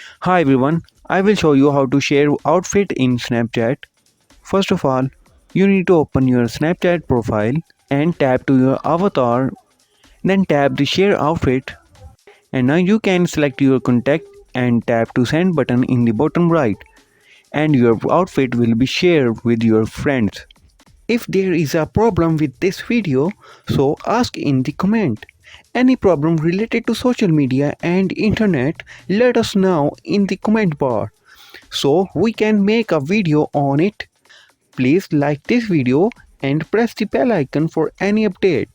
Hi everyone, I will show you how to share outfit in Snapchat. First of all, you need to open your Snapchat profile and tap to your avatar, then tap the share outfit, and now you can select your contact and tap to send button in the bottom right, and your outfit will be shared with your friends. If there is a problem with this video, so ask in the comment. Any problem related to social media and internet, let us know in the comment bar so we can make a video on it. Please like this video and press the bell icon for any update.